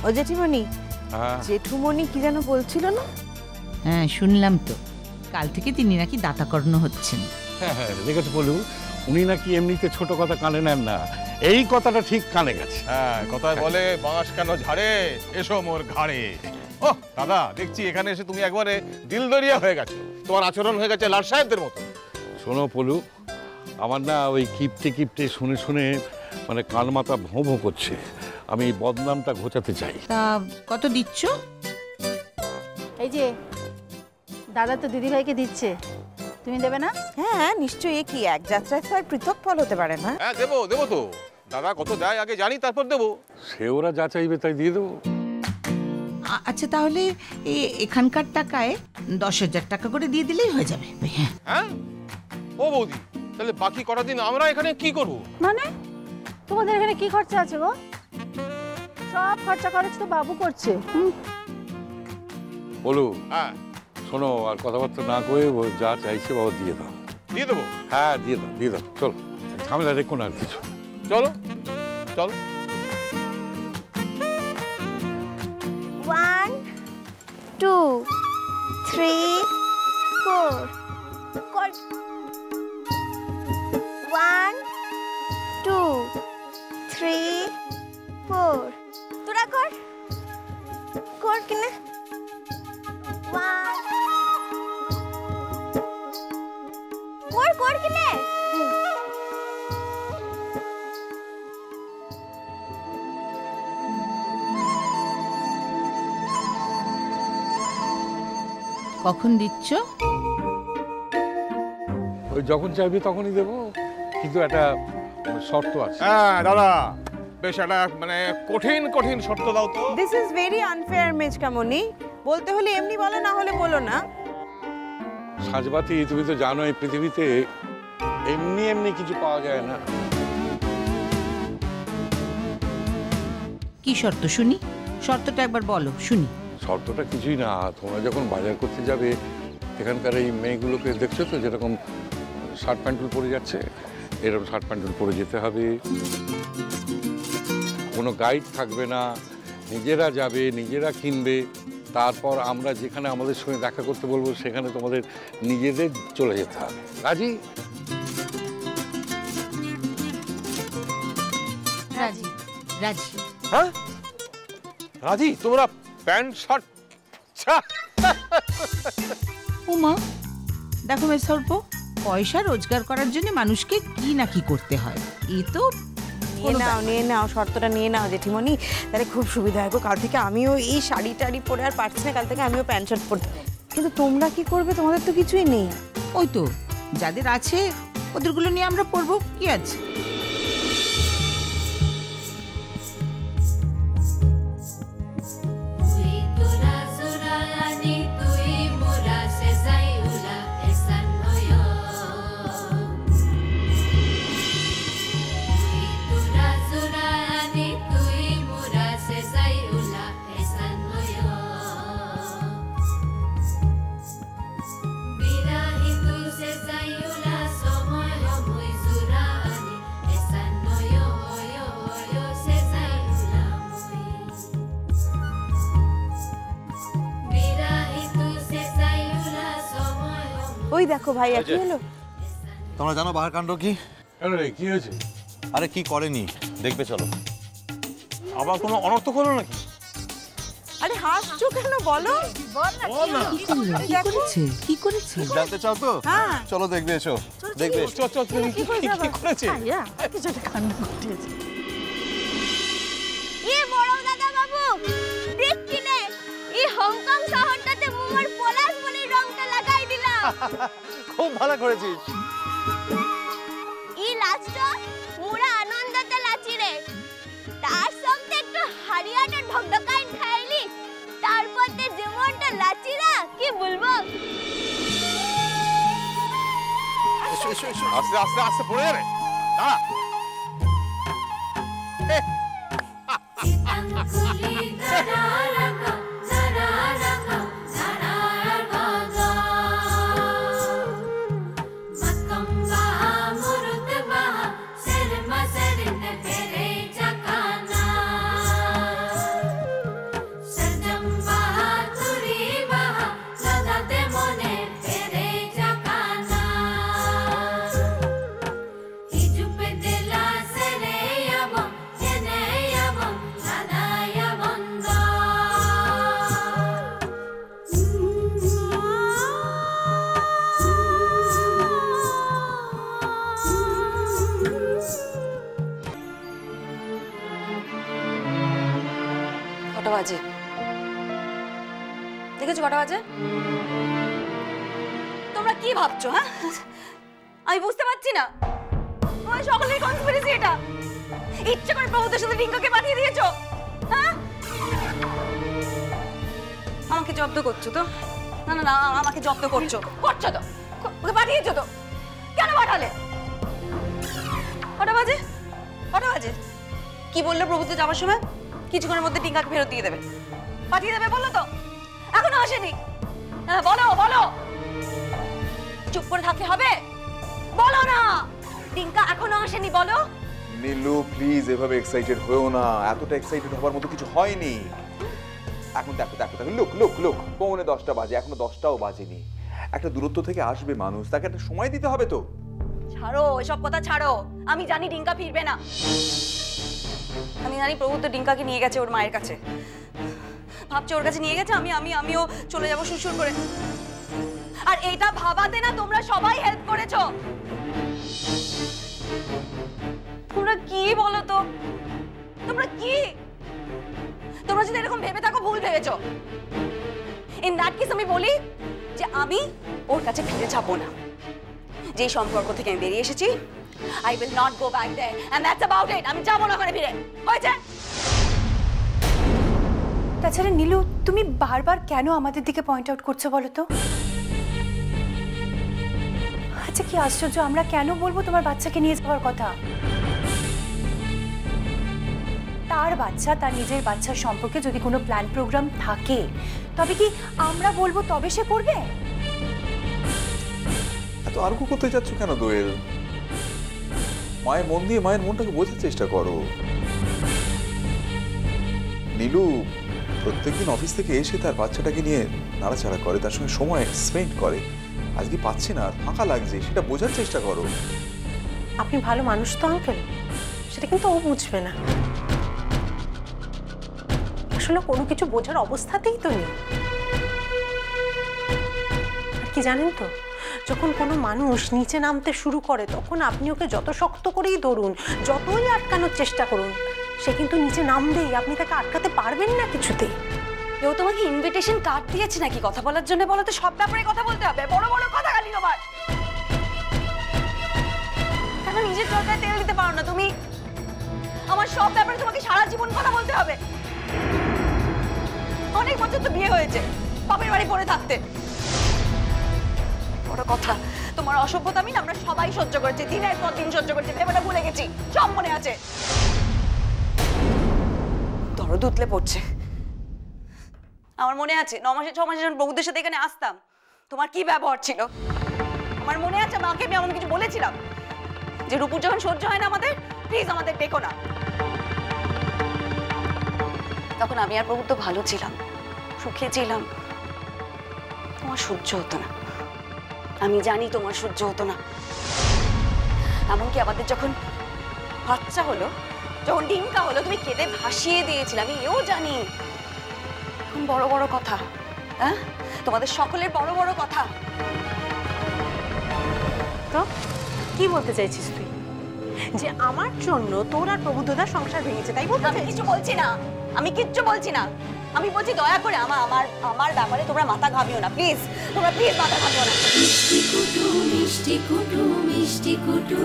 ও জেঠিমণি, জেঠুমণি কি যেন বলছিল না? হ্যাঁ শুনলাম তো, কাল থেকে তিনি নাকি দাতাকর্ণ হচ্ছেন। হ্যাঁ হ্যাঁ দেখেছো বলু, উনি নাকি এমনিতে ছোট কথা কানে নেন না, এই কথাটা ঠিক কানে গেছে। হ্যাঁ কথায় বলে বাঁশ কেন ঝাড়ে, এসো মোর ঘাড়ে। ও দাদা, দেখছি এখানে এসে তুমি একবারে দিলদরিয়া হয়ে গেছো, তোমার আচরণ হয়ে গেছে লাল সাহেবদের মতো। শোনো পলু, আমার না ওই কিপটে কিপটে শুনে শুনে মানে কান মাথা ভোঁ ভোঁ করছে, আমি এই বদনামটা ঘোচাতে চাই। তা কত দিচ্ছ? এই যে দাদা তো দিদিভাইকে দিচ্ছে, তুমি দেবে না? হ্যাঁ হ্যাঁ নিশ্চয়ই, এ কি এক যাত্রায় তো আর পৃথক ফল হতে পারে না। হ্যাঁ দেবো দেবো তো, দাদা কত দেয় আগে জানি, তারপর দেবো। সে ওরা যা চাইবে তাই দিয়ে দেবো। আচ্ছা তাহলে এখানকার টাকায় 10,000 টাকা করে দিয়ে দিলেই হয়ে যাবে। হ্যাঁ হ্যাঁ ও বৌদি, তাহলে বাকি কটা দিন আমরা এখানে কি করবো? মানে তোমাদের এখানে কি খরচা আছে গো? সব খরচা খরচ তো বাবু করছে। বলু হ্যাঁ শোনো, আর কথাবার্তা না করে ও যা চাইছে বাবা দিয়ে দাও। দিয়ে দেবো? হ্যাঁ দিয়ে দাও দিয়ে দাও, চলো ঝামেলা রেখো না আর কিছু। চলো চলো। 1 2 3 4 1 2 3 4 তোরা কর কর কিনা 1 কর কিনে। কখন দিচ্ছ? ওই যখন চাইবে তখনই দেবো, কিন্তু একটা শর্ত আছে। হ্যাঁ দাদা, বেশ একটা মানে কঠিন কঠিন শর্ত দাও তো। দিস ইজ ভেরি আনফেয়ার মেজকামণি, বলতে হলে এমনি বলো, না হলে বলো না। সাজবাতি তুমি তো জানো এই পৃথিবীতে এমনি এমনি কিছু পাওয়া যায় না। কি শর্ত শুনি? শর্তটা একবার বলো শুনি। শর্তটা কিছুই না, তোমরা যখন বাজার করতে যাবে এখানকার এই মেয়েগুলোকে দেখছো তো যেরকম শার্ট প্যান্টুল পরে যাচ্ছে, এরকম শার্ট প্যান্টুল পরে যেতে হবে, কোনো গাইড থাকবে না, নিজেরা যাবে নিজেরা কিনবে, তারপর আমরা যেখানে আমাদের সঙ্গে দেখা করতে বলবো সেখানে তোমাদের নিজেদের চলে যেতে হবে। রাজি? রাজি রাজি। হ্যাঁ রাজি, তোমরা প্যান্ট শার্ট। উমা দেখো বেশ সর্প, পয়সা রোজগার করার জন্য মানুষকে কি না কি করতে হয়, এ তো নিয়ে নাও শর্তটা নিয়ে নাও জেঠিমণি, তাহলে খুব সুবিধা হয় গো। কাল থেকে আমিও এই শাড়ি টাড়ি পরে আর পারছি না, কাল থেকে আমিও প্যান্ট শার্ট পরতে। কিন্তু তোমরা কি করবে? তোমাদের তো কিছুই নেই। ওই তো যাদের আছে ওদেরগুলো নিয়ে আমরা পরবো, কি আছে। ওই দেখো ভাইয়া, কি হলো? তোমরা জানো বাহার কাণ্ড কি? কেন রে, কি হয়েছে? আরে কি করেনি দেখবে, চলো। আবার কোনো অনর্থ করলো নাকি? আরে হাসছো কেন, বলো। কি করেছে? জানতে চাও তো? হ্যাঁ চলো দেখবে, এসো দেখবে। কি করেছে? কিছু একটা কাণ্ড ঘটেছে। বড় দাদা বাবু দেখ কিনে এই হংকং শহরটাতে মুমার পলাশ বলে রংটা লাগাই দিলাম। খুব ভালো করেছিস। এই লাচটা মুরা আনন্দতে লাচি রে, তার সঙ্গে একটু হারিয়াটা ঢকঢকাইন খাইলি, তারপর তে যেমনটা লাচি না কি বলবো। আস্তে আস্তে আস্তে পড়ে যাবে, দাঁড়া। বাজে? দেখেছো কটা বাজে? তোমরা কি ভাবছো? হ্যাঁ, আমি বুঝতে পারছি না। তোমার সকলের কনস্পিরেসি এটা। ইচ্ছে করে প্রভুদের সাথে রিঙ্কাকে পাঠিয়ে দিয়েছো। হ্যাঁ, আমাকে জব্দ করছো তো? না না না, আমাকে জব্দ করছো তো। ওকে পাঠিয়েছো তো? কেন পাঠালে? কটা বাজে? কি বললো প্রভুতে যাওয়ার সময়? কিছুক্ষণের মধ্যে টিঙ্কাকে ফেরত দিয়ে দেবে, পাঠিয়ে দেবে বললো তো? এখনো আসেনি। বলো। চুপ করে থাকতে হবে? বলো না, টিঙ্কা এখনো আসেনি, বলো। নীলু প্লিজ এভাবে এক্সাইটেড হয়েও না, এতটা এক্সাইটেড হবার মতো কিছু হয়নি। এখন দেখো লুক 9:45 বাজে, এখনো 10টাও বাজেনি। একটা দূরত্ব থেকে আসবে মানুষ, তাকে একটা সময় দিতে হবে তো। ছাড়ো এসব কথা, ছাড়ো। আমি জানি টিঙ্কা ফিরবে না। আমি জানি প্রভু তো টিঙ্কাকে নিয়ে গেছে ওর মায়ের কাছে, ভাবছে ওর কাছে নিয়ে গেছে, আমিও চলে যাবো সুরসুর করে। আর এটা ভাবাতে না তোমরা সবাই হেল্প করেছো। তোমরা কি বলো তো? তোমরা যদি এরকম ভেবে থাকো, ভুল ভেবেছো। ইন দ্যাট কেস আমি বলি যে আমি ওর কাছে ফিরে যাবো না। যে সম্পর্ক থেকে আমি বেরিয়ে এসেছি, I will not go back there and that's about it. আমি যাবো না ওখানে ফিরে। হয়েছে? তাছাড়া নীলু, তুমি বারবার কেন আমাদের দিকে পয়েন্ট আউট করছো বলো তো? আচ্ছা কি আশ্চর্য, আমরা কেন বলবো তোমার বাচ্চাকে নিয়ে যাওয়ার কথা? তার বাচ্চা, তার নিজের বাচ্চার সম্পর্কে যদি কোনো প্ল্যান প্রোগ্রাম থাকে, তবে কি আমরা বলবো তবে সে করবে? এত আর্গু করতে যাচ্ছ কেন দোয়েল? মায়ের মন দিয়ে মায়ের মনটাকে বোঝার চেষ্টা করো। নীলু প্রত্যেকদিন অফিস থেকে এসে তার বাচ্চাটাকে নিয়ে নাড়াচাড়া করে, তার সঙ্গে সময় স্পেন্ড করে। আজকে পাচ্ছে না, ফাঁকা লাগছে, সেটা বোঝার চেষ্টা করো। আপনি ভালো মানুষ তো আঙ্কেল, সেটা কিন্তু ও বুঝবে না। আসলে কোনো কিছু বোঝার অবস্থাতেই তো নেই। আর কি জানেন তো, যখন কোনো মানুষ নিচে নামতে শুরু করে, তখন আপনি ওকে যত শক্ত করেই ধরুন, যতই আটকানোর চেষ্টা করুন, সে কিন্তু নিচে নামবেই। আপনি তাকে আটকাতে পারবেন না কিছুতেই। কেউ তোমাকে ইনভিটেশন কার্ড দিয়েছে নাকি কথা বলার জন্য? বলো তো, সব ব্যাপারে কথা বলতে হবে? বড় বড় কথা খালি তোমার। কেন নিজের চরকায় তেল দিতে পারো না তুমি? আমার সব ব্যাপারে তোমাকে সারা জীবন কথা বলতে হবে? অনেক বছর তো বিয়ে হয়েছে, বাপের বাড়ি পড়ে থাকতে। বড় কথা, তোমার অসভ্যতা আমি না আমরা সবাই সহ্য করেছি, দিনের পর দিন সহ্য করেছি, ভেবেটা ভুলে গেছি, সব মনে আছে। দরদ উতলে পড়ছে। আমার মনে আছে 9 মাসে 6 মাসে যখন বৌদের সাথে এখানে আসতাম, তোমার কি ব্যবহার ছিল আমার মনে আছে। মাকে আমি এমন কিছু বলেছিলাম যে রূপুর যখন সহ্য হয় না আমাদের, প্লিজ আমাদের ডেকো না। তখন আমি আর প্রভু তো ভালো ছিলাম, সুখে ছিলাম, তোমার সহ্য হতো না। আমি জানি তোমার সহ্য হতো না। এমনকি আমাদের যখন বাচ্চা হলো, যখন ডিঙ্কা হলো, তুমি কেঁদে ভাসিয়ে দিয়েছিলে, আমি এও জানি। এখন বড় বড় কথা, হ্যাঁ, তোমাদের সকলের বড় বড় কথা। তো কি বলতে চাইছিস তুই? যে আমার জন্য তোর আর প্রবুদ্ধদার সংসার ভেঙেছে, তাই বলতে? আমি কিছু বলছি না, আমি কিচ্ছু বলছি না। আমি বলছি দয়া করে আমার ব্যাপারে তোমরা মাথা ঘামিও না, প্লিজ। তোমরা প্লিজ মাথা ঘামিও না। মিষ্টি কুটু মিষ্টি কুটু মিষ্টি কুটু।